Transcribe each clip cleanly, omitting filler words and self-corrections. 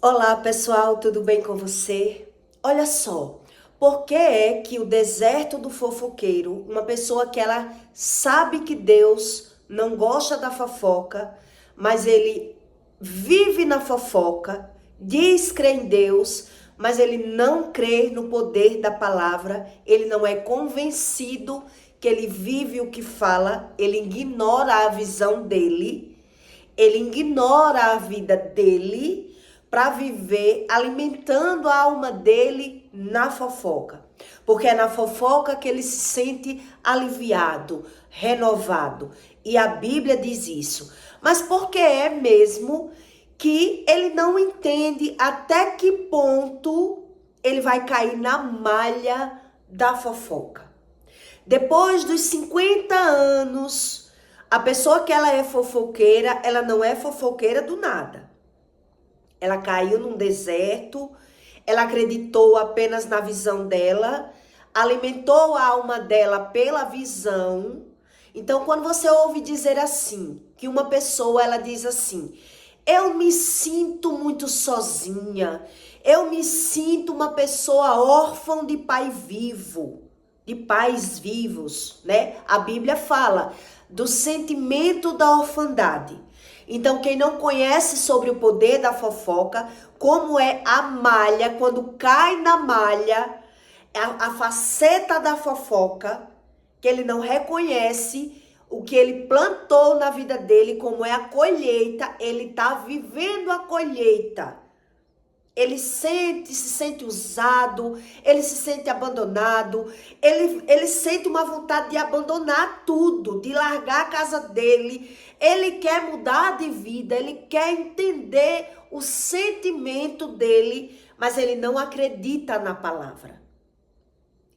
Olá pessoal, tudo bem com você? Olha só, por que é que o deserto do fofoqueiro, uma pessoa que ela sabe que Deus não gosta da fofoca, mas ele vive na fofoca, diz crer em Deus, mas ele não crê no poder da palavra, ele não é convencido que ele vive o que fala, ele ignora a visão dele, ele ignora a vida dele para viver alimentando a alma dele na fofoca. Porque é na fofoca que ele se sente aliviado, renovado. E a Bíblia diz isso. Mas por que é mesmo que ele não entende até que ponto ele vai cair na malha da fofoca? Depois dos 50 anos, a pessoa que ela é fofoqueira, ela não é fofoqueira do nada. Ela caiu num deserto, ela acreditou apenas na visão dela, alimentou a alma dela pela visão. Então, quando você ouve dizer assim, que uma pessoa, ela diz assim, eu me sinto muito sozinha, eu me sinto uma pessoa órfã de pai vivo, de pais vivos, né? A Bíblia fala do sentimento da orfandade. Então, quem não conhece sobre o poder da fofoca, como é a malha, quando cai na malha, a faceta da fofoca, que ele não reconhece o que ele plantou na vida dele, como é a colheita, ele está vivendo a colheita. Ele se sente usado, ele se sente abandonado, ele sente uma vontade de abandonar tudo, de largar a casa dele. Ele quer mudar de vida, ele quer entender o sentimento dele, mas ele não acredita na palavra.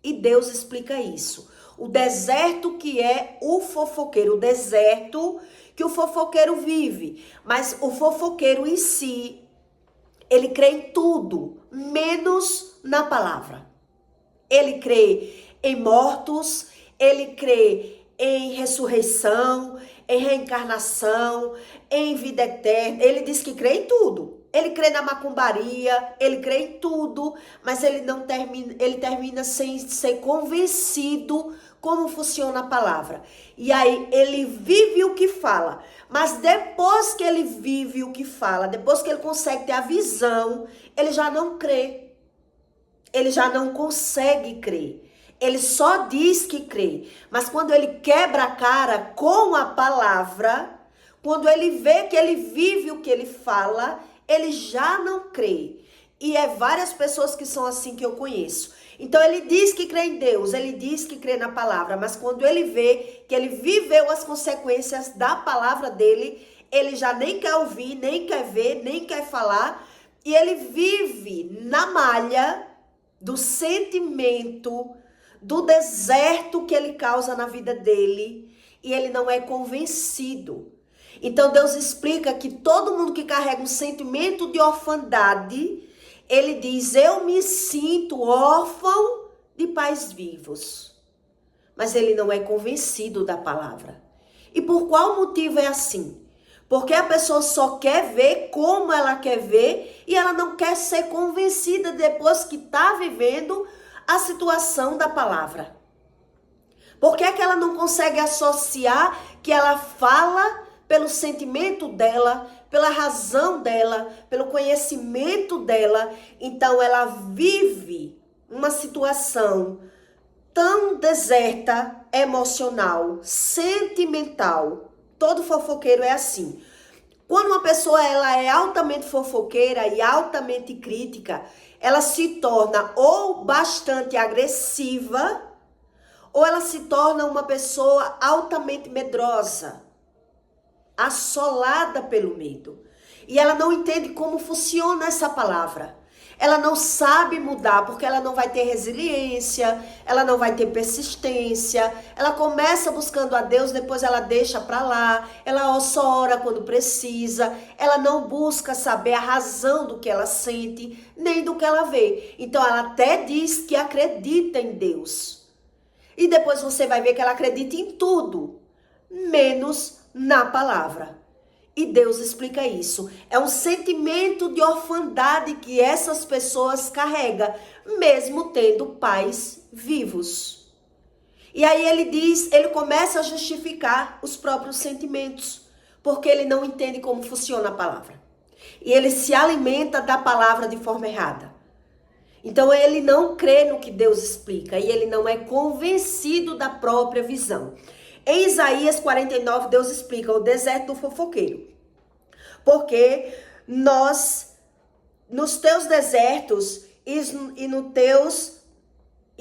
E Deus explica isso. O deserto que é o fofoqueiro, o deserto que o fofoqueiro vive, mas o fofoqueiro em si, ele crê em tudo, menos na palavra. Ele crê em mortos, ele crê em ressurreição, em reencarnação, em vida eterna. Ele diz que crê em tudo. Ele crê na macumbaria, ele crê em tudo, mas ele termina sem ser convencido como funciona a palavra. E aí ele vive o que fala. Mas depois que ele vive o que fala, depois que ele consegue ter a visão, ele já não crê. Ele já não consegue crer. Ele só diz que crê. Mas quando ele quebra a cara com a palavra, quando ele vê que ele vive o que ele fala, ele já não crê. E é várias pessoas que são assim que eu conheço. Então ele diz que crê em Deus, ele diz que crê na palavra, mas quando ele vê que ele viveu as consequências da palavra dele, ele já nem quer ouvir, nem quer ver, nem quer falar, e ele vive na malha do sentimento, do deserto que ele causa na vida dele, e ele não é convencido. Então Deus explica que todo mundo que carrega um sentimento de orfandade, ele diz, eu me sinto órfão de pais vivos. Mas ele não é convencido da palavra. E por qual motivo é assim? Porque a pessoa só quer ver como ela quer ver e ela não quer ser convencida depois que está vivendo a situação da palavra. Por que é que ela não consegue associar que ela fala pelo sentimento dela, pela razão dela, pelo conhecimento dela? Então ela vive uma situação tão deserta, emocional, sentimental. Todo fofoqueiro é assim. Quando uma pessoa ela é altamente fofoqueira e altamente crítica, ela se torna ou bastante agressiva, ou ela se torna uma pessoa altamente medrosa, assolada pelo medo. E ela não entende como funciona essa palavra. Ela não sabe mudar, porque ela não vai ter resiliência, ela não vai ter persistência. Ela começa buscando a Deus, depois ela deixa pra lá, ela só ora quando precisa, ela não busca saber a razão do que ela sente, nem do que ela vê. Então ela até diz que acredita em Deus. E depois você vai ver que ela acredita em tudo, menos na palavra. E Deus explica isso. É um sentimento de orfandade que essas pessoas carregam, mesmo tendo pais vivos. E aí ele começa a justificar os próprios sentimentos, porque ele não entende como funciona a palavra. E ele se alimenta da palavra de forma errada. Então ele não crê no que Deus explica e ele não é convencido da própria visão. Em Isaías 49, Deus explica o deserto do fofoqueiro. Porque nos teus desertos e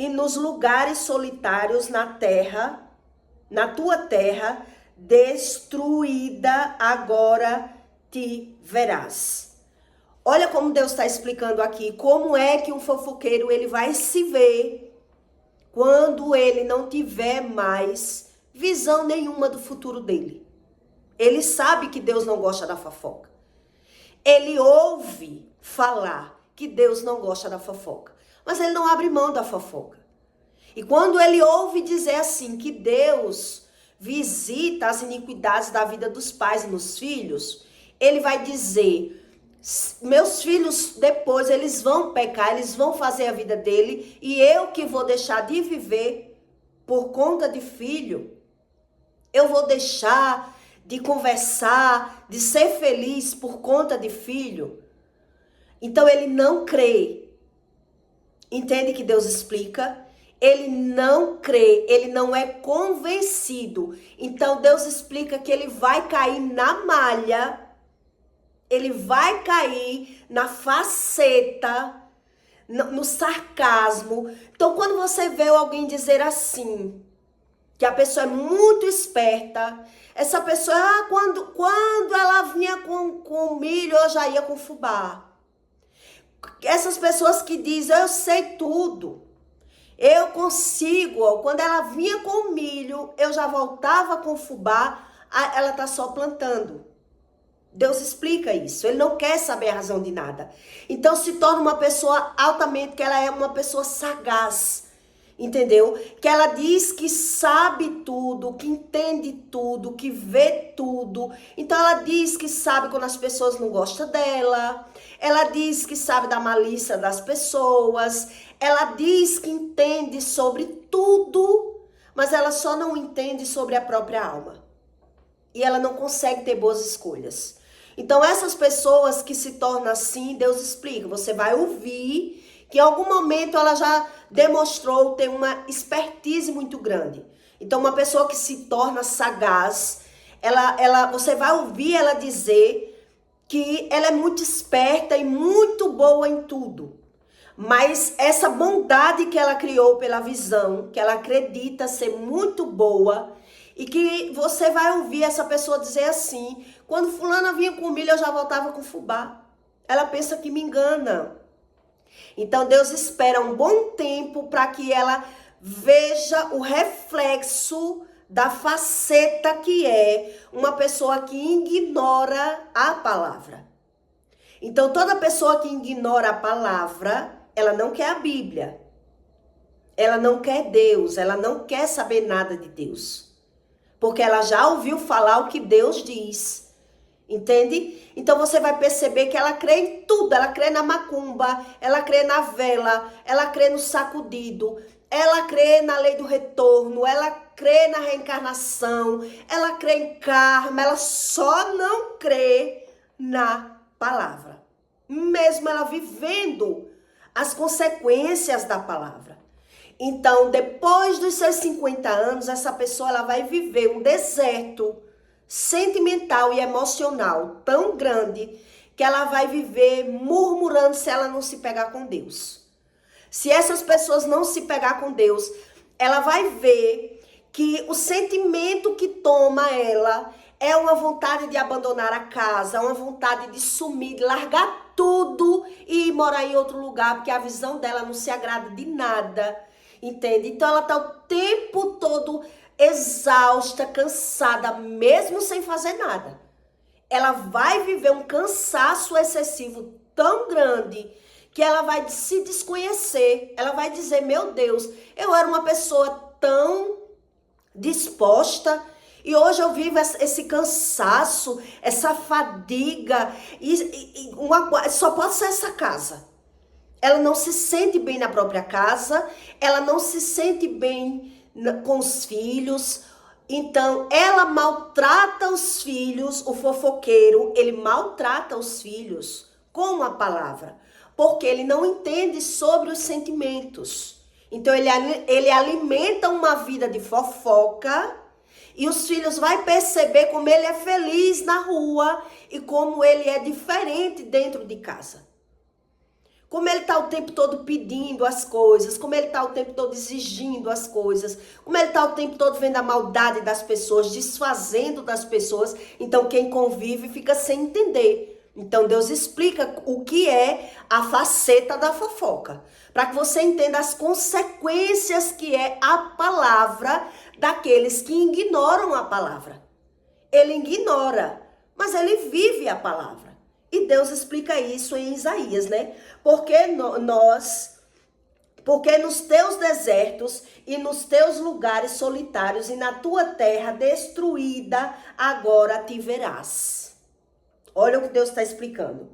nos lugares solitários na tua terra, destruída agora te verás. Olha como Deus está explicando aqui, como é que um fofoqueiro ele vai se ver quando ele não tiver mais visão nenhuma do futuro dele. Ele sabe que Deus não gosta da fofoca. Ele ouve falar que Deus não gosta da fofoca, mas ele não abre mão da fofoca. E quando ele ouve dizer assim, que Deus visita as iniquidades da vida dos pais e nos filhos, ele vai dizer, meus filhos depois eles vão pecar, eles vão fazer a vida dele, e eu que vou deixar de viver por conta de filho, eu vou deixar de conversar, de ser feliz por conta de filho. Então ele não crê. Entende que Deus explica? Ele não crê, ele não é convencido. Então Deus explica que ele vai cair na malha, ele vai cair na faceta, no sarcasmo. Então quando você vê alguém dizer assim, que a pessoa é muito esperta, essa pessoa, quando ela vinha com milho, eu já ia com fubá. Essas pessoas que dizem, eu sei tudo, eu consigo, quando ela vinha com milho, eu já voltava com fubá, ela tá só plantando. Deus explica isso, ele não quer saber a razão de nada. Então se torna uma pessoa altamente, que ela é uma pessoa sagaz. Entendeu? Que ela diz que sabe tudo, que entende tudo, que vê tudo. Então ela diz que sabe quando as pessoas não gostam dela. Ela diz que sabe da malícia das pessoas. Ela diz que entende sobre tudo, mas ela só não entende sobre a própria alma. E ela não consegue ter boas escolhas. Então essas pessoas que se tornam assim, Deus explica. Você vai ouvir que em algum momento ela já demonstrou ter uma expertise muito grande. Então, uma pessoa que se torna sagaz, você vai ouvir ela dizer que ela é muito esperta e muito boa em tudo. Mas essa bondade que ela criou pela visão, que ela acredita ser muito boa, e que você vai ouvir essa pessoa dizer assim, quando fulana vinha com milho, eu já voltava com fubá. Ela pensa que me engana. Então Deus espera um bom tempo para que ela veja o reflexo da faceta que é uma pessoa que ignora a palavra. Então toda pessoa que ignora a palavra, ela não quer a Bíblia. Ela não quer Deus, ela não quer saber nada de Deus. Porque ela já ouviu falar o que Deus diz. Entende? Então você vai perceber que ela crê em tudo. Ela crê na macumba, ela crê na vela, ela crê no sacudido, ela crê na lei do retorno, ela crê na reencarnação, ela crê em karma, ela só não crê na palavra. Mesmo ela vivendo as consequências da palavra. Então, depois dos seus 50 anos, essa pessoa ela vai viver um deserto sentimental e emocional tão grande que ela vai viver murmurando se ela não se pegar com Deus. Se essas pessoas não se pegar com Deus, ela vai ver que o sentimento que toma ela é uma vontade de abandonar a casa, uma vontade de sumir, de largar tudo e ir morar em outro lugar, porque a visão dela não se agrada de nada, entende? Então ela está o tempo todo exausta, cansada, mesmo sem fazer nada. Ela vai viver um cansaço excessivo tão grande que ela vai se desconhecer. Ela vai dizer, meu Deus, eu era uma pessoa tão disposta E hoje eu vivo esse cansaço, essa fadiga, só pode ser essa casa. Ela não se sente bem na própria casa, ela não se sente bem com os filhos. Então, ela maltrata os filhos, o fofoqueiro, ele maltrata os filhos com a palavra, porque ele não entende sobre os sentimentos. Então, ele alimenta uma vida de fofoca e os filhos vão perceber como ele é feliz na rua e como ele é diferente dentro de casa. Como ele está o tempo todo pedindo as coisas, como ele está o tempo todo exigindo as coisas, como ele está o tempo todo vendo a maldade das pessoas, desfazendo das pessoas. Então quem convive fica sem entender. Então Deus explica o que é a faceta da fofoca, para que você entenda as consequências que é a palavra daqueles que ignoram a palavra. Ele ignora, mas ele vive a palavra. E Deus explica isso em Isaías, né? Porque nos teus desertos e nos teus lugares solitários e na tua terra destruída agora te verás. Olha o que Deus está explicando.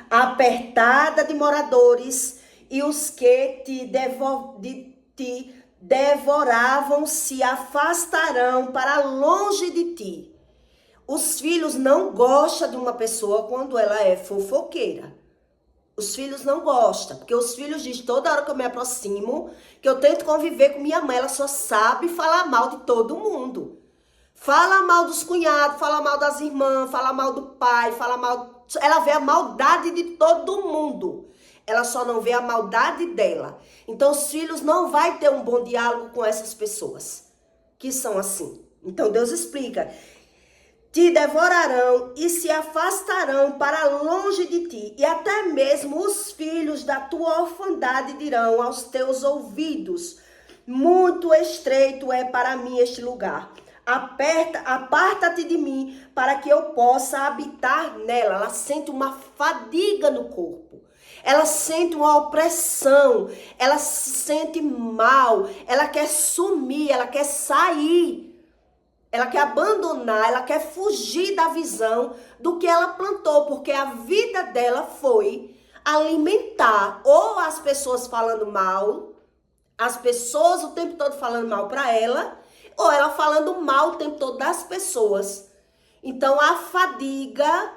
Apertada de moradores e os que te devoravam se afastarão para longe de ti. Os filhos não gostam de uma pessoa quando ela é fofoqueira. Os filhos não gostam, porque os filhos dizem toda hora que eu me aproximo, que eu tento conviver com minha mãe, ela só sabe falar mal de todo mundo. Fala mal dos cunhados, fala mal das irmãs, fala mal do pai, fala mal... Ela vê a maldade de todo mundo. Ela só não vê a maldade dela. Então os filhos não vão ter um bom diálogo com essas pessoas que são assim. Então Deus explica... Te devorarão e se afastarão para longe de ti, e até mesmo os filhos da tua orfandade dirão aos teus ouvidos: muito estreito é para mim este lugar. Aparta-te de mim, para que eu possa habitar nela. Ela sente uma fadiga no corpo. Ela sente uma opressão. Ela se sente mal. Ela quer sumir, ela quer sair. Ela quer abandonar, ela quer fugir da visão do que ela plantou, porque a vida dela foi alimentar ou as pessoas falando mal, as pessoas o tempo todo falando mal para ela, ou ela falando mal o tempo todo das pessoas. Então a fadiga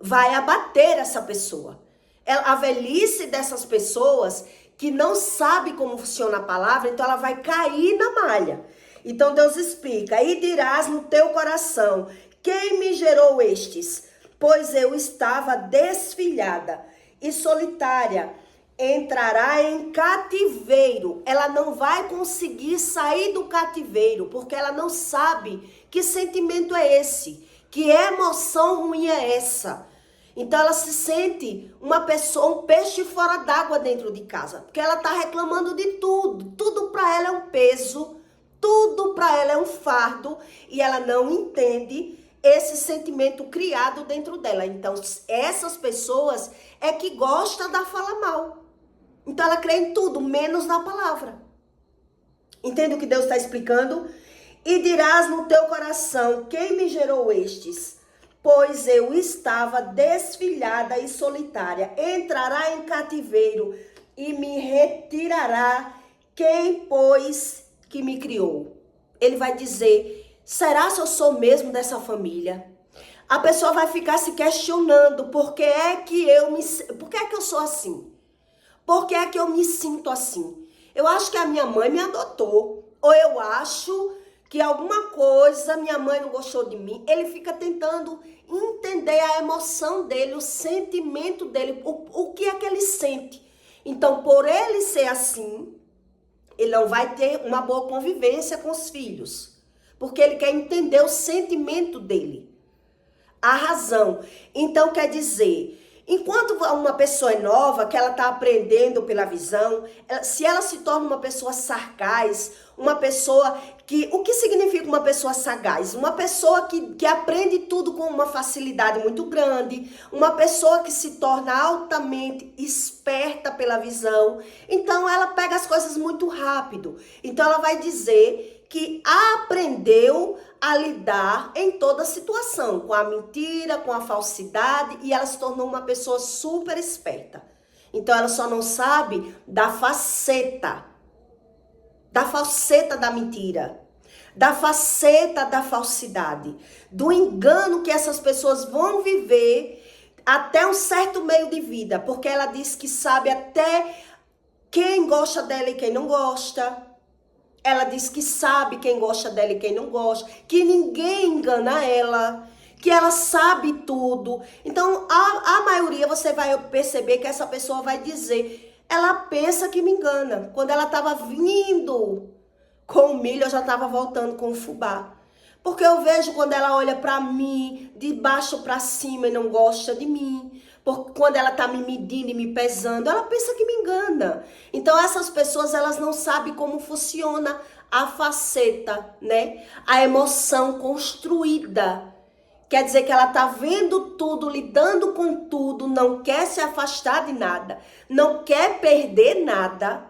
vai abater essa pessoa. A velhice dessas pessoas que não sabe como funciona a palavra, então ela vai cair na malha. Então Deus explica: e dirás no teu coração: quem me gerou estes? Pois eu estava desfilhada e solitária. Entrará em cativeiro. Ela não vai conseguir sair do cativeiro, porque ela não sabe que sentimento é esse, que emoção ruim é essa. Então ela se sente uma pessoa, um peixe fora d'água dentro de casa, porque ela está reclamando de tudo. Tudo para ela é um peso. Tudo para ela é um fardo e ela não entende esse sentimento criado dentro dela. Então, essas pessoas é que gostam da fala mal. Então, ela crê em tudo, menos na palavra. Entende o que Deus está explicando? E dirás no teu coração: quem me gerou estes? Pois eu estava desfilhada e solitária. Entrará em cativeiro e me retirará. Quem, pois, que me criou? Ele vai dizer: será se eu sou mesmo dessa família? A pessoa vai ficar se questionando: por que é que eu sou assim? Por que é que eu me sinto assim? Eu acho que a minha mãe me adotou, ou eu acho que alguma coisa minha mãe não gostou de mim. Ele fica tentando entender a emoção dele, o sentimento dele, o que é que ele sente. Então, por ele ser assim, ele não vai ter uma boa convivência com os filhos, porque ele quer entender o sentimento dele, a razão. Então, quer dizer, enquanto uma pessoa é nova, que ela está aprendendo pela visão, se ela se torna uma pessoa sagaz, uma pessoa que... O que significa uma pessoa sagaz? Uma pessoa que aprende tudo com uma facilidade muito grande, uma pessoa que se torna altamente esperta pela visão. Então, ela pega as coisas muito rápido. Então, ela vai dizer que aprendeu a lidar em toda situação, com a mentira, com a falsidade, e ela se tornou uma pessoa super esperta. Então ela só não sabe da faceta da mentira, da faceta da falsidade, do engano que essas pessoas vão viver até um certo meio de vida, porque ela diz que sabe até quem gosta dela e quem não gosta. Ela diz que sabe quem gosta dela e quem não gosta, que ninguém engana ela, que ela sabe tudo. Então, a maioria você vai perceber que essa pessoa vai dizer, ela pensa que me engana. Quando ela estava vindo com o milho, eu já estava voltando com o fubá. Porque eu vejo quando ela olha para mim, de baixo para cima e não gosta de mim. Porque quando ela tá me medindo e me pesando, ela pensa que me engana. Então essas pessoas, elas não sabem como funciona a faceta, né? A emoção construída. Quer dizer que ela tá vendo tudo, lidando com tudo, não quer se afastar de nada, não quer perder nada.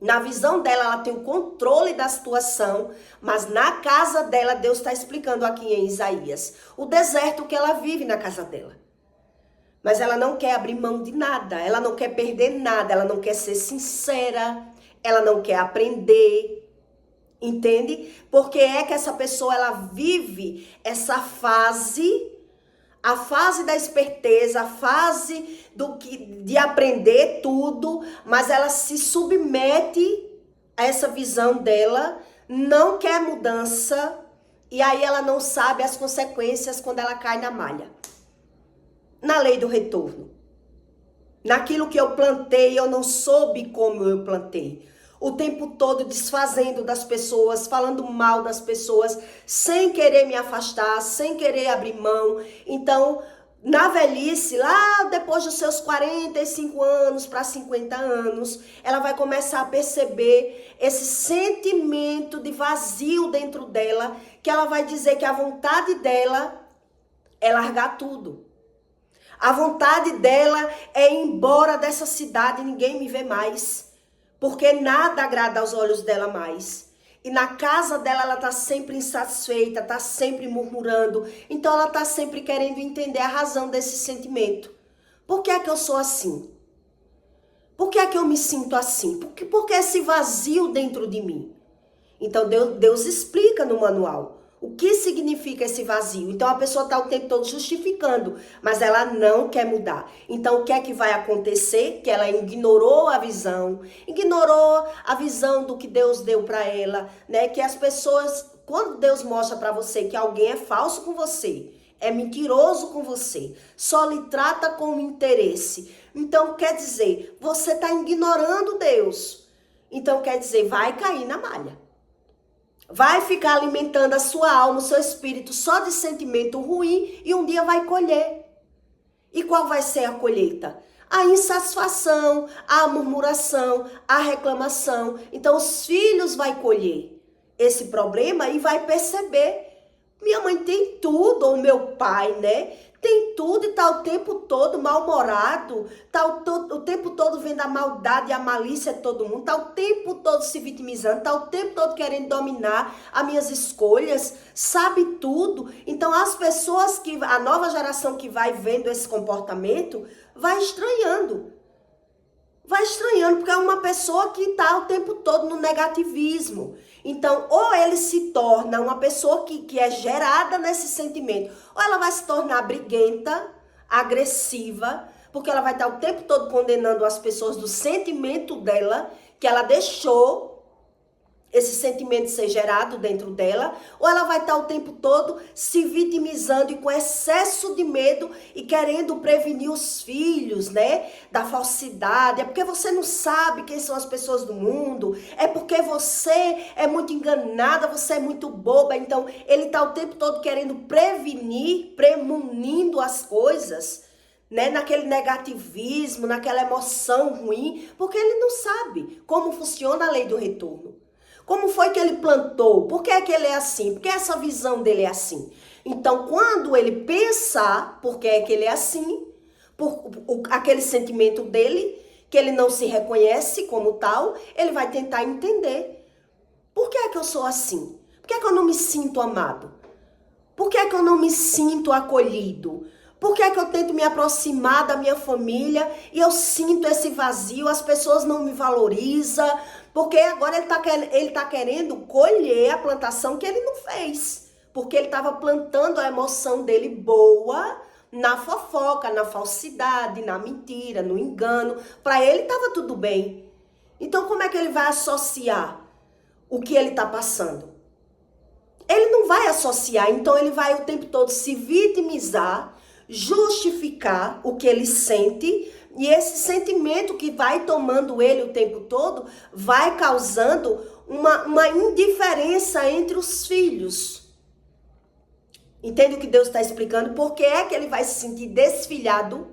Na visão dela, ela tem o controle da situação, mas na casa dela, Deus está explicando aqui em Isaías, o deserto que ela vive na casa dela. Mas ela não quer abrir mão de nada, ela não quer perder nada, ela não quer ser sincera, ela não quer aprender, entende? Porque é que essa pessoa, ela vive essa fase, a fase da esperteza, a fase de aprender tudo, mas ela se submete a essa visão dela, não quer mudança, e aí ela não sabe as consequências quando ela cai na malha. Na lei do retorno. Naquilo que eu plantei, eu não soube como eu plantei. O tempo todo desfazendo das pessoas, falando mal das pessoas, sem querer me afastar, sem querer abrir mão. Então, na velhice, lá depois dos seus 45 anos para 50 anos, ela vai começar a perceber esse sentimento de vazio dentro dela, que ela vai dizer que a vontade dela é largar tudo. A vontade dela é ir embora dessa cidade e ninguém me vê mais. Porque nada agrada aos olhos dela mais. E na casa dela ela está sempre insatisfeita, está sempre murmurando. Então ela está sempre querendo entender a razão desse sentimento. Por que é que eu sou assim? Por que é que eu me sinto assim? Por que esse vazio dentro de mim? Então Deus explica no manual. O que significa esse vazio? Então a pessoa está o tempo todo justificando, mas ela não quer mudar. Então o que é que vai acontecer? Que ela ignorou a visão do que Deus deu para ela, né? Que as pessoas, quando Deus mostra para você que alguém é falso com você, é mentiroso com você, só lhe trata com interesse. Então quer dizer, você está ignorando Deus. Então quer dizer, vai cair na malha. Vai ficar alimentando a sua alma, o seu espírito só de sentimento ruim e um dia vai colher. E qual vai ser a colheita? A insatisfação, a murmuração, a reclamação. Então os filhos vão colher esse problema e vai perceber. Minha mãe tem tudo, ou meu pai, né? Tem tudo e tá o tempo todo mal-humorado, tá o tempo todo vendo a maldade e a malícia de todo mundo, tá o tempo todo se vitimizando, tá o tempo todo querendo dominar as minhas escolhas, sabe tudo. Então as pessoas a nova geração que vai vendo esse comportamento, vai estranhando. Vai estranhando, porque é uma pessoa que está o tempo todo no negativismo. Então, ou ele se torna uma pessoa que é gerada nesse sentimento, ou ela vai se tornar briguenta, agressiva, porque ela vai estar o tempo todo condenando as pessoas do sentimento dela, que ela deixou esse sentimento ser gerado dentro dela, ou ela vai estar o tempo todo se vitimizando e com excesso de medo e querendo prevenir os filhos, né, da falsidade. É porque você não sabe quem são as pessoas do mundo, é porque você é muito enganada, você é muito boba. Então ele está o tempo todo querendo prevenir, premunindo as coisas, né, naquele negativismo, naquela emoção ruim, porque ele não sabe como funciona a lei do retorno. Como foi que ele plantou? Por que é que ele é assim? Por que essa visão dele é assim? Então, quando ele pensar por que é que ele é assim, aquele sentimento dele, que ele não se reconhece como tal, ele vai tentar entender. Por que é que eu sou assim? Por que é que eu não me sinto amado? Por que é que eu não me sinto acolhido? Por que é que eu tento me aproximar da minha família e eu sinto esse vazio, as pessoas não me valorizam? Porque agora ele tá querendo colher a plantação que ele não fez. Porque ele estava plantando a emoção dele boa na fofoca, na falsidade, na mentira, no engano. Para ele estava tudo bem. Então como é que ele vai associar o que ele está passando? Ele não vai associar, então ele vai o tempo todo se vitimizar, justificar o que ele sente, e esse sentimento que vai tomando ele o tempo todo vai causando uma indiferença entre os filhos. Entende o que Deus está explicando? Por que é que ele vai se sentir desfilhado?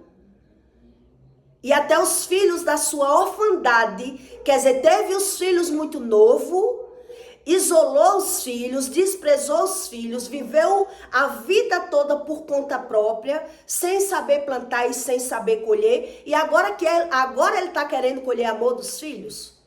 E até os filhos da sua orfandade, quer dizer, teve os filhos muito novo, isolou os filhos, desprezou os filhos, viveu a vida toda por conta própria, sem saber plantar e sem saber colher. E agora ele está querendo colher amor dos filhos?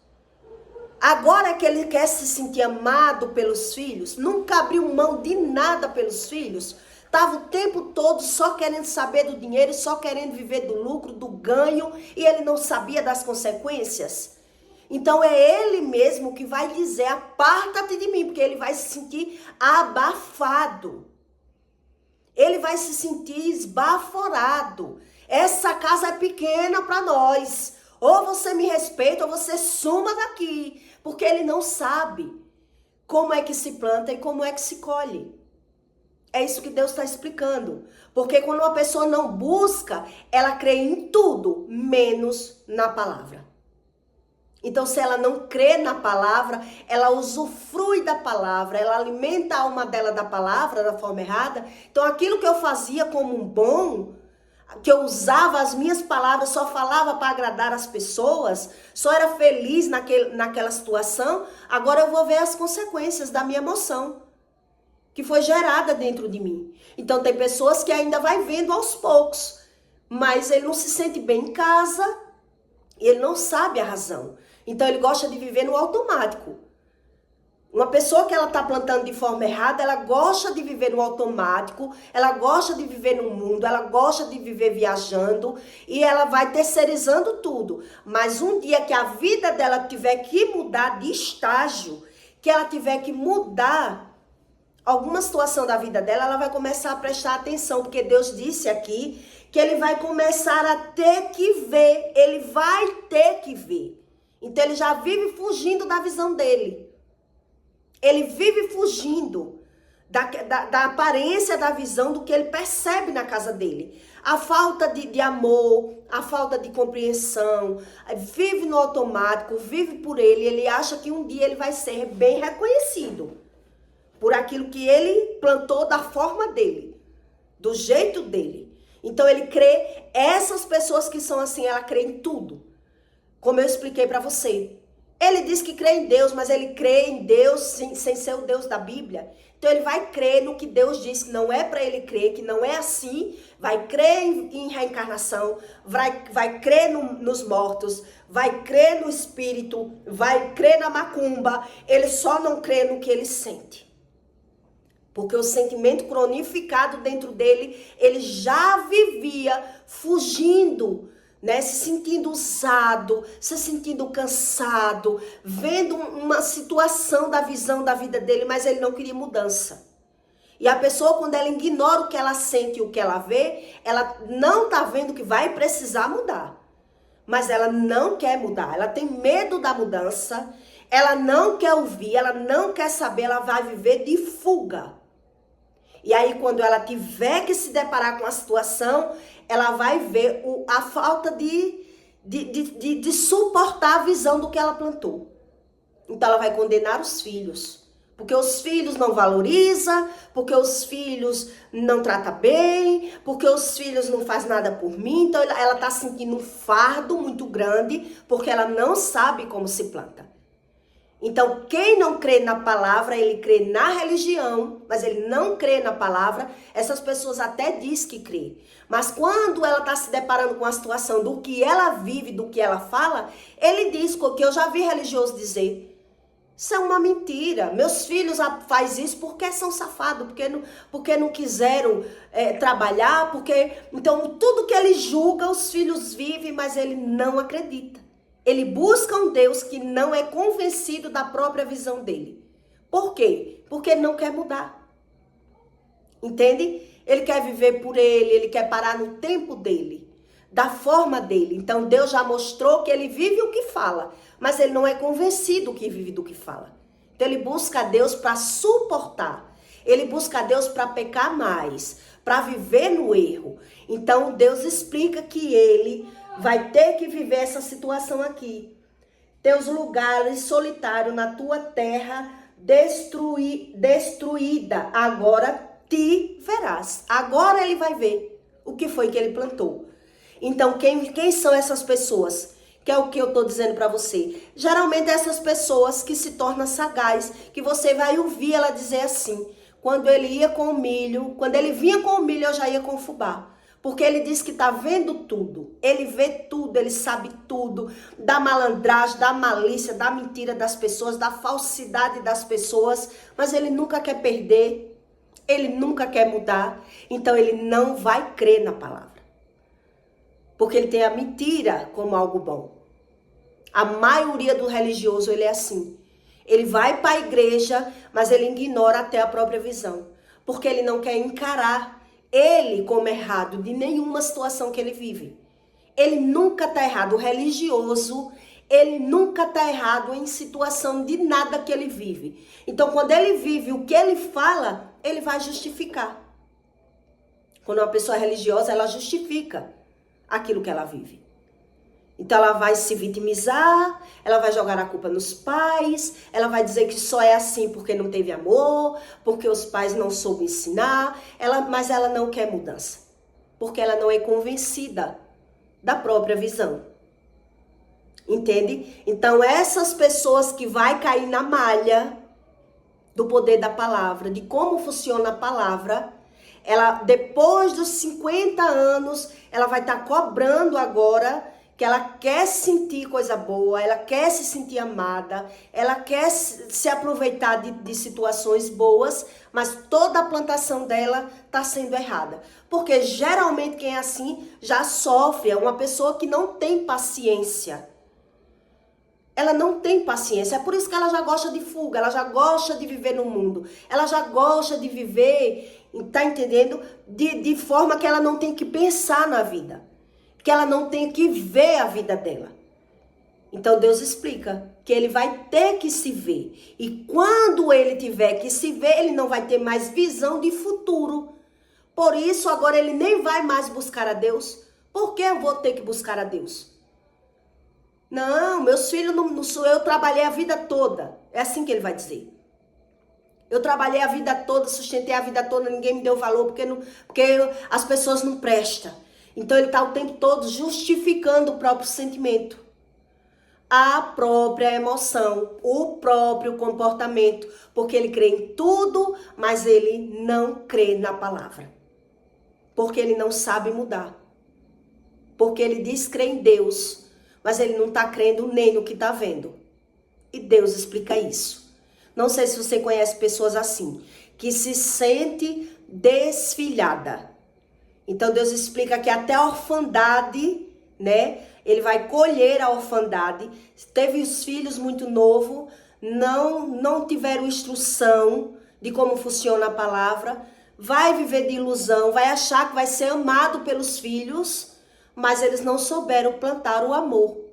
Agora que ele quer se sentir amado pelos filhos? Nunca abriu mão de nada pelos filhos? Estava o tempo todo só querendo saber do dinheiro, só querendo viver do lucro, do ganho, e ele não sabia das consequências? Então é ele mesmo que vai dizer, aparta-te de mim, porque ele vai se sentir abafado. Ele vai se sentir esbaforado. Essa casa é pequena para nós. Ou você me respeita ou você suma daqui. Porque ele não sabe como é que se planta e como é que se colhe. É isso que Deus está explicando. Porque quando uma pessoa não busca, ela crê em tudo, menos na palavra. Então, se ela não crê na palavra, ela usufrui da palavra, ela alimenta a alma dela da palavra da forma errada. Então, aquilo que eu fazia como um bom, que eu usava as minhas palavras, só falava para agradar as pessoas, só era feliz naquela situação, agora eu vou ver as consequências da minha emoção, que foi gerada dentro de mim. Então, tem pessoas que ainda vai vendo aos poucos, mas ele não se sente bem em casa e ele não sabe a razão. Então, ele gosta de viver no automático. Uma pessoa que ela está plantando de forma errada, ela gosta de viver no automático, ela gosta de viver no mundo, ela gosta de viver viajando e ela vai terceirizando tudo. Mas um dia que a vida dela tiver que mudar de estágio, que ela tiver que mudar alguma situação da vida dela, ela vai começar a prestar atenção, porque Deus disse aqui que ele vai começar a ter que ver, ele vai ter que ver. Então ele já vive fugindo da visão dele. Ele vive fugindo da aparência da visão do que ele percebe na casa dele. A falta de amor, a falta de compreensão, vive no automático, vive por ele. Ele acha que um dia ele vai ser bem reconhecido por aquilo que ele plantou da forma dele, do jeito dele. Então ele crê, essas pessoas que são assim, ela crê em tudo. Como eu expliquei para você. Ele diz que crê em Deus, mas ele crê em Deus sem ser o Deus da Bíblia. Então ele vai crer no que Deus diz que não é para ele crer, que não é assim. Vai crer em reencarnação, vai crer nos mortos, vai crer no espírito, vai crer na macumba. Ele só não crê no que ele sente. Porque o sentimento cronificado dentro dele, ele já vivia fugindo, né, se sentindo usado, se sentindo cansado, vendo uma situação da visão da vida dele, mas ele não queria mudança. E a pessoa, quando ela ignora o que ela sente e o que ela vê, ela não tá vendo que vai precisar mudar. Mas ela não quer mudar, ela tem medo da mudança, ela não quer ouvir, ela não quer saber, ela vai viver de fuga. E aí, quando ela tiver que se deparar com a situação, ela vai ver a falta de suportar a visão do que ela plantou. Então, ela vai condenar os filhos. Porque os filhos não valorizam, porque os filhos não tratam bem, porque os filhos não fazem nada por mim. Então, ela está sentindo um fardo muito grande, porque ela não sabe como se planta. Então, quem não crê na palavra, ele crê na religião, mas ele não crê na palavra. Essas pessoas até diz que crê. Mas quando ela está se deparando com a situação do que ela vive, do que ela fala, ele diz, que eu já vi religioso dizer, Isso é uma mentira. Meus filhos fazem isso porque são safados, porque não quiseram trabalhar, então tudo que ele julga, os filhos vivem, mas ele não acredita. Ele busca um Deus que não é convencido da própria visão dele. Por quê? Porque ele não quer mudar. Entende? Ele quer viver por ele quer parar no tempo dele, da forma dele. Então Deus já mostrou que ele vive o que fala, mas ele não é convencido que vive do que fala. Então ele busca a Deus para suportar. Ele busca a Deus para pecar mais, para viver no erro. Então Deus explica que ele vai ter que viver essa situação aqui. Teus lugares solitários na tua terra destruída, agora te verás. Agora ele vai ver o que foi que ele plantou. Então, quem são essas pessoas? Que é o que eu estou dizendo para você. Geralmente, essas pessoas que se tornam sagaz, que você vai ouvir ela dizer assim, quando ele ia com o milho, quando ele vinha com o milho, eu já ia com o fubá. Porque ele diz que está vendo tudo, ele vê tudo, ele sabe tudo, da malandragem, da malícia, da mentira das pessoas, da falsidade das pessoas, mas ele nunca quer perder, ele nunca quer mudar, então ele não vai crer na palavra. Porque ele tem a mentira como algo bom. A maioria do religioso, ele é assim. Ele vai para a igreja, mas ele ignora até a própria visão. Porque ele não quer encarar ele como errado de nenhuma situação que ele vive. Ele nunca está errado. O religioso, ele nunca está errado em situação de nada que ele vive. Então, quando ele vive o que ele fala, ele vai justificar. Quando uma pessoa é religiosa, ela justifica aquilo que ela vive. Então ela vai se vitimizar, ela vai jogar a culpa nos pais, ela vai dizer que só é assim porque não teve amor, porque os pais não soube ensinar, mas ela não quer mudança, porque ela não é convencida da própria visão. Entende? Então essas pessoas que vai cair na malha do poder da palavra, de como funciona a palavra, ela depois dos 50 anos, ela vai estar cobrando agora que ela quer sentir coisa boa, ela quer se sentir amada, ela quer se aproveitar de situações boas, mas toda a plantação dela está sendo errada. Porque geralmente quem é assim já sofre, é uma pessoa que não tem paciência. Ela não tem paciência, é por isso que ela já gosta de fuga, ela já gosta de viver no mundo, ela já gosta de viver, tá entendendo? De forma que ela não tem que pensar na vida. Que ela não tem que ver a vida dela. Então Deus explica que ele vai ter que se ver. E quando ele tiver que se ver, ele não vai ter mais visão de futuro. Por isso agora ele nem vai mais buscar a Deus. Por que eu vou ter que buscar a Deus? Não, meus filhos não sou eu, trabalhei a vida toda. É assim que ele vai dizer. Eu trabalhei a vida toda, sustentei a vida toda, ninguém me deu valor porque as pessoas não prestam. Então ele está o tempo todo justificando o próprio sentimento, a própria emoção, o próprio comportamento, porque ele crê em tudo, mas ele não crê na palavra. Porque ele não sabe mudar. Porque ele diz crer em Deus, mas ele não está crendo nem no que está vendo. E Deus explica isso. Não sei se você conhece pessoas assim, que se sente desfilhada. Então Deus explica que até a orfandade, né? Ele vai colher a orfandade. Teve os filhos muito novos, não tiveram instrução de como funciona a palavra. Vai viver de ilusão, vai achar que vai ser amado pelos filhos, mas eles não souberam plantar o amor.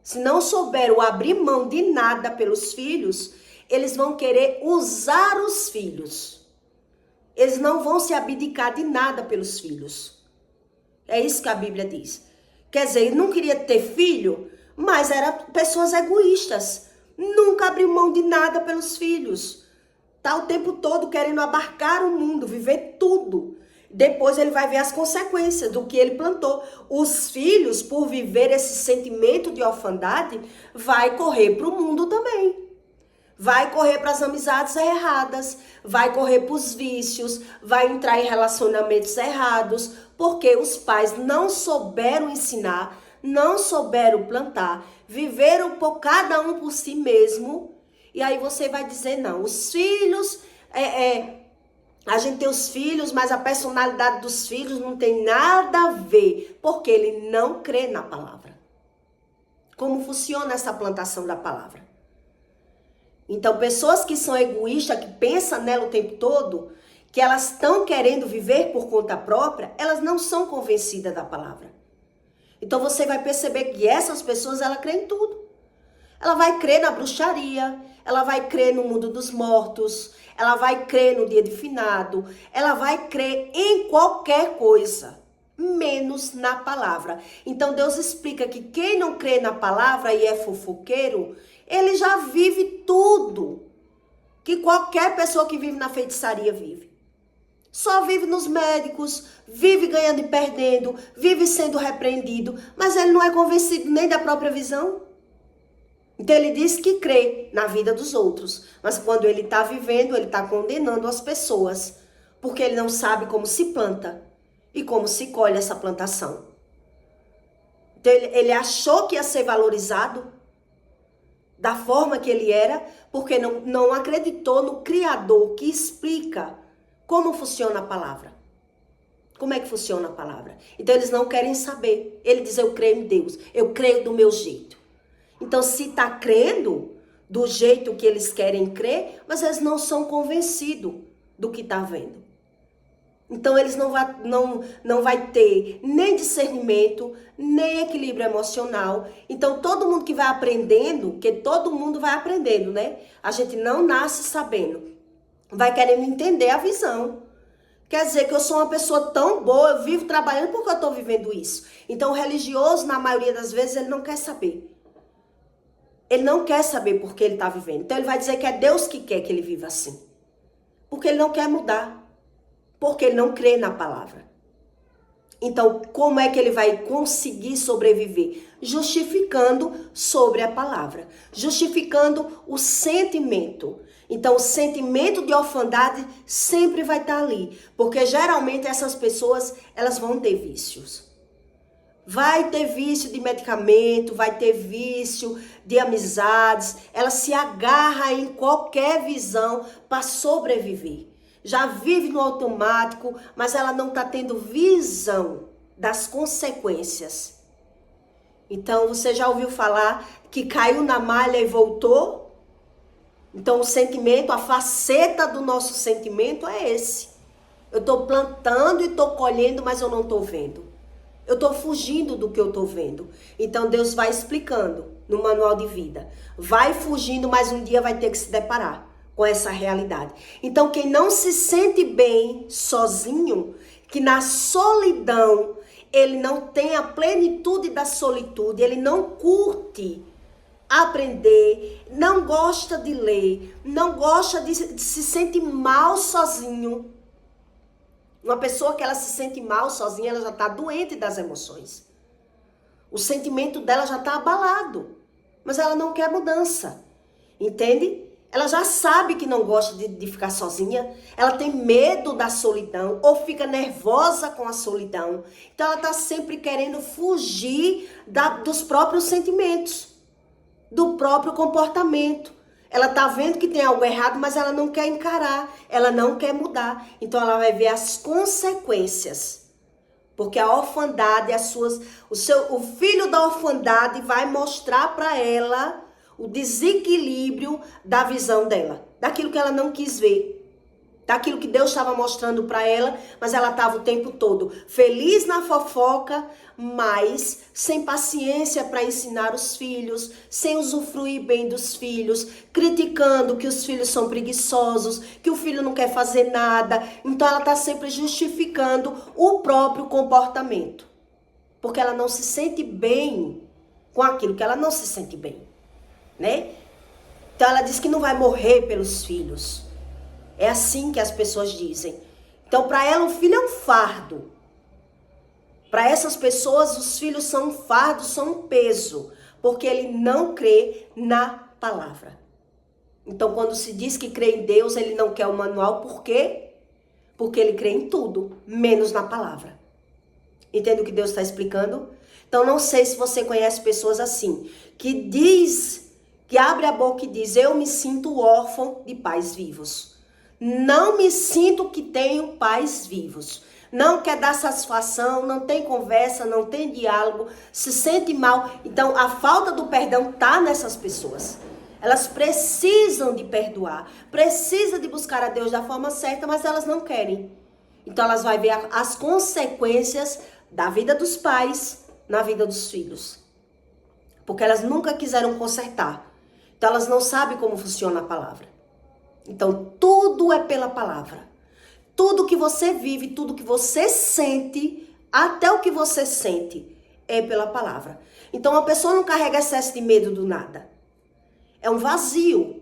Se não souberam abrir mão de nada pelos filhos, eles vão querer usar os filhos. Eles não vão se abdicar de nada pelos filhos. É isso que a Bíblia diz. Quer dizer, ele não queria ter filho, mas eram pessoas egoístas. Nunca abriu mão de nada pelos filhos. Tá o tempo todo querendo abarcar o mundo, viver tudo. Depois ele vai ver as consequências do que ele plantou. Os filhos, por viver esse sentimento de orfandade, vai correr para o mundo também. Vai correr para as amizades erradas, vai correr para os vícios, vai entrar em relacionamentos errados, porque os pais não souberam ensinar, não souberam plantar, viveram por cada um por si mesmo, e aí você vai dizer, não, os filhos, a gente tem os filhos, mas a personalidade dos filhos não tem nada a ver, porque ele não crê na palavra. Como funciona essa plantação da palavra? Então, pessoas que são egoístas, que pensam nela o tempo todo, que elas estão querendo viver por conta própria, elas não são convencidas da palavra. Então, você vai perceber que essas pessoas, elas creem em tudo. Ela vai crer na bruxaria, ela vai crer no mundo dos mortos, ela vai crer no dia de finado, ela vai crer em qualquer coisa, menos na palavra. Então Deus explica que quem não crê na palavra e é fofoqueiro, ele já vive tudo que qualquer pessoa que vive na feitiçaria vive. Só vive nos médicos, vive ganhando e perdendo, vive sendo repreendido, mas ele não é convencido nem da própria visão. Então ele diz que crê na vida dos outros, mas quando ele está vivendo, ele está condenando as pessoas, porque ele não sabe como se planta e como se colhe essa plantação. Então ele achou que ia ser valorizado da forma que ele era, porque não acreditou no Criador que explica como funciona a palavra. Como é que funciona a palavra? Então eles não querem saber. Ele diz, eu creio em Deus, eu creio do meu jeito. Então, se está crendo do jeito que eles querem crer, mas eles não são convencidos do que está vendo. Então, eles não vai ter nem discernimento, nem equilíbrio emocional. Então, todo mundo que vai aprendendo, porque todo mundo vai aprendendo, né? A gente não nasce sabendo. Vai querendo entender a visão. Quer dizer que eu sou uma pessoa tão boa, eu vivo trabalhando porque eu estou vivendo isso. Então, o religioso, na maioria das vezes, ele não quer saber. Ele não quer saber por que ele está vivendo. Então ele vai dizer que é Deus que quer que ele viva assim. Porque ele não quer mudar. Porque ele não crê na palavra. Então como é que ele vai conseguir sobreviver? Justificando sobre a palavra. Justificando o sentimento. Então o sentimento de orfandade sempre vai estar ali. Porque geralmente essas pessoas, elas vão ter vícios. Vai ter vício de medicamento, vai ter vício de amizades. Ela se agarra em qualquer visão para sobreviver. Já vive no automático, mas ela não está tendo visão das consequências. Então, você já ouviu falar que caiu na malha e voltou? Então, o sentimento, a faceta do nosso sentimento é esse. Eu estou plantando e estou colhendo, mas eu não estou vendo. Eu estou fugindo do que eu estou vendo. Então Deus vai explicando no manual de vida. Vai fugindo, mas um dia vai ter que se deparar com essa realidade. Então quem não se sente bem sozinho, que na solidão ele não tem a plenitude da solitude, ele não curte aprender, não gosta de ler, não gosta de se sentir mal sozinho. Uma pessoa que ela se sente mal sozinha, ela já está doente das emoções. O sentimento dela já está abalado. Mas ela não quer mudança. Entende? Ela já sabe que não gosta de ficar sozinha. Ela tem medo da solidão ou fica nervosa com a solidão. Então ela está sempre querendo fugir dos próprios sentimentos. Do próprio comportamento. Ela tá vendo que tem algo errado, mas ela não quer encarar, ela não quer mudar. Então ela vai ver as consequências. Porque a orfandade, o filho da orfandade vai mostrar para ela o desequilíbrio da visão dela, daquilo que ela não quis ver. Daquilo que Deus estava mostrando para ela, mas ela estava o tempo todo feliz na fofoca, mas sem paciência para ensinar os filhos, sem usufruir bem dos filhos, criticando que os filhos são preguiçosos, que o filho não quer fazer nada. Então ela está sempre justificando o próprio comportamento, porque ela não se sente bem com aquilo que ela não se sente bem, né? Então ela diz que não vai morrer pelos filhos. É assim que as pessoas dizem. Então, para ela, o filho é um fardo. Para essas pessoas, os filhos são um fardo, são um peso. Porque ele não crê na palavra. Então, quando se diz que crê em Deus, ele não quer o manual. Por quê? Porque ele crê em tudo, menos na palavra. Entende o que Deus está explicando? Então não sei se você conhece pessoas assim, que abre a boca e diz, eu me sinto órfão de pais vivos. Não me sinto que tenho pais vivos. Não quer dar satisfação, não tem conversa, não tem diálogo, se sente mal. Então a falta do perdão está nessas pessoas. Elas precisam de perdoar, precisam de buscar a Deus da forma certa, mas elas não querem. Então elas vão ver as consequências da vida dos pais na vida dos filhos. Porque elas nunca quiseram consertar. Então elas não sabem como funciona a palavra. Então tudo é pela palavra. Tudo que você vive, tudo que você sente, até o que você sente, é pela palavra. Então a pessoa não carrega excesso de medo do nada. É um vazio.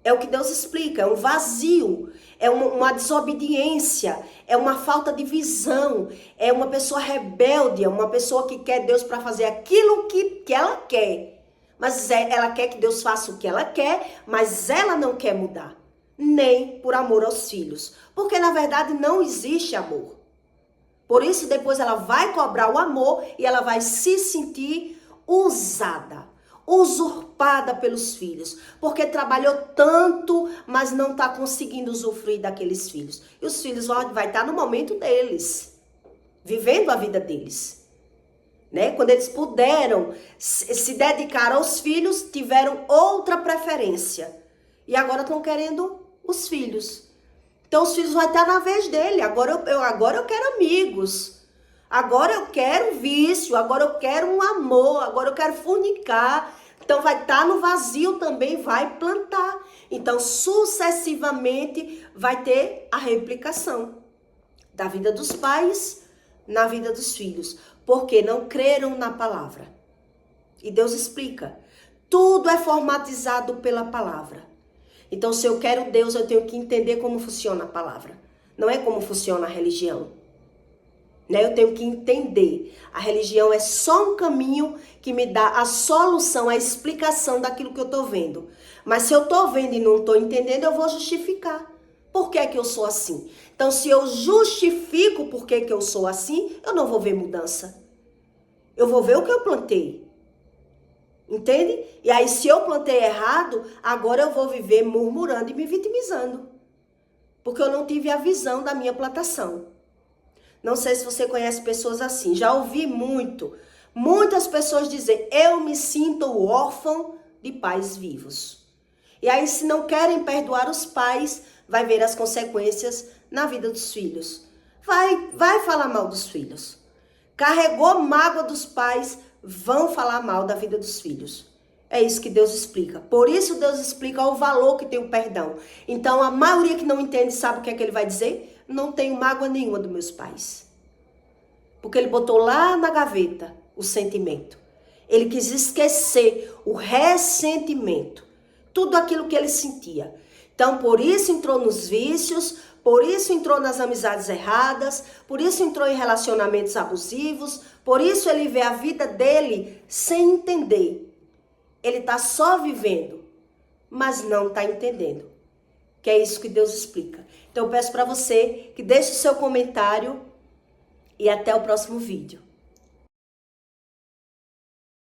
É o que Deus explica, é um vazio, é uma desobediência, é uma falta de visão, é uma pessoa rebelde, é uma pessoa que quer Deus para fazer aquilo que ela quer. Mas ela quer que Deus faça o que ela quer, mas ela não quer mudar. Nem por amor aos filhos. Porque na verdade não existe amor. Por isso depois ela vai cobrar o amor e ela vai se sentir usada, usurpada pelos filhos, porque trabalhou tanto, mas não está conseguindo usufruir daqueles filhos. E os filhos vão estar no momento deles, vivendo a vida deles. Né? Quando eles puderam se dedicar aos filhos, tiveram outra preferência. E agora estão querendo os filhos. Então os filhos vão estar na vez dele. Agora eu quero amigos. Agora eu quero vício, agora eu quero um amor, agora eu quero fornicar. Então vai estar no vazio também, vai plantar. Então sucessivamente vai ter a replicação da vida dos pais na vida dos filhos. Porque não creram na palavra. E Deus explica. Tudo é formatizado pela palavra. Então se eu quero Deus, eu tenho que entender como funciona a palavra. Não é como funciona a religião. Né? Eu tenho que entender. A religião é só um caminho que me dá a solução, a explicação daquilo que eu estou vendo. Mas se eu estou vendo e não estou entendendo, eu vou justificar. Por que é que eu sou assim? Então, se eu justifico por que eu sou assim, eu não vou ver mudança. Eu vou ver o que eu plantei. Entende? E aí, se eu plantei errado, agora eu vou viver murmurando e me vitimizando. Porque eu não tive a visão da minha plantação. Não sei se você conhece pessoas assim. Já ouvi muitas pessoas dizer, eu me sinto órfão de pais vivos. E aí, se não querem perdoar os pais, vai ver as consequências na vida dos filhos. Vai falar mal dos filhos. Carregou mágoa dos pais, vão falar mal da vida dos filhos. É isso que Deus explica. Por isso Deus explica o valor que tem o perdão. Então a maioria que não entende sabe o que é que ele vai dizer? Não tenho mágoa nenhuma dos meus pais. Porque ele botou lá na gaveta o sentimento. Ele quis esquecer o ressentimento. Tudo aquilo que ele sentia. Então, por isso entrou nos vícios, por isso entrou nas amizades erradas, por isso entrou em relacionamentos abusivos, por isso ele vê a vida dele sem entender. Ele está só vivendo, mas não está entendendo. Que é isso que Deus explica. Então, eu peço para você que deixe o seu comentário e até o próximo vídeo.